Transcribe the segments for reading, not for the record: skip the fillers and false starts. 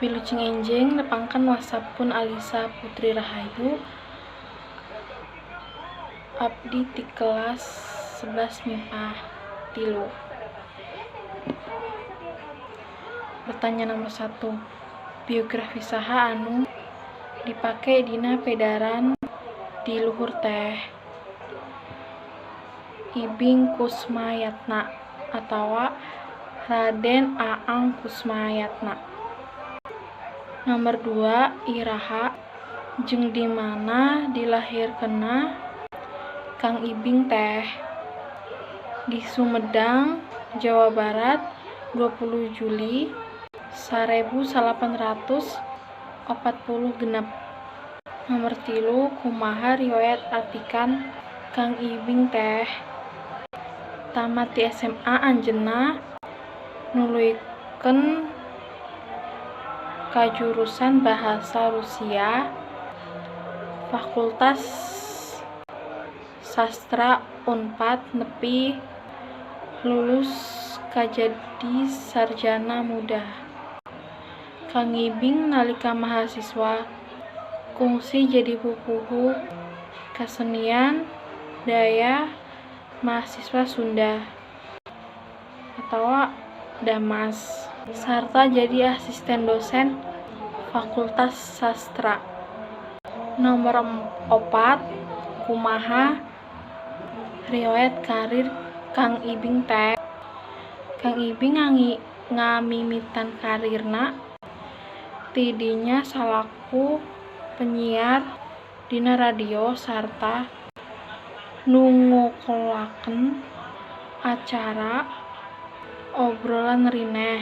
Wilujeng enjing nepangkan WhatsApp pun Alisa Putri Rahayu. Abdi ti kelas 11 MIPA 3. Pertanyaan nomor 1. Biografi saha anu dipake dina pedaran di luhur teh? Ibing Kusmayatna atawa Raden Aang Kusmayatna. Nomor 2. Iraha jeung di mana dilahirkeunna Kang Ibing teh? Di Sumedang, Jawa Barat, 20 Juli 1846. Nomor 3. Kumaha riwayat atikan Kang Ibing teh? Tamat di SMA anjeunna nuluykeun kajurusan Bahasa Rusia, Fakultas Sastra Unpad nepi lulus kajadi sarjana muda. Kang Ibing nalika mahasiswa kungsi jadi pupuhu kasenian daya mahasiswa Sunda atawa Damas, sarta jadi asisten dosen Fakultas Sastra. Nomor 4. Kumaha riwayat karir Kang Ibing teh? Kang Ibing ngamimitan karirna ti dinya salaku penyiar dina radio sarta nungokolaken acara obrolan rineh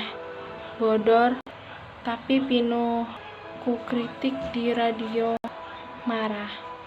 bodor tapi pinuh ku kritik di radio Marah.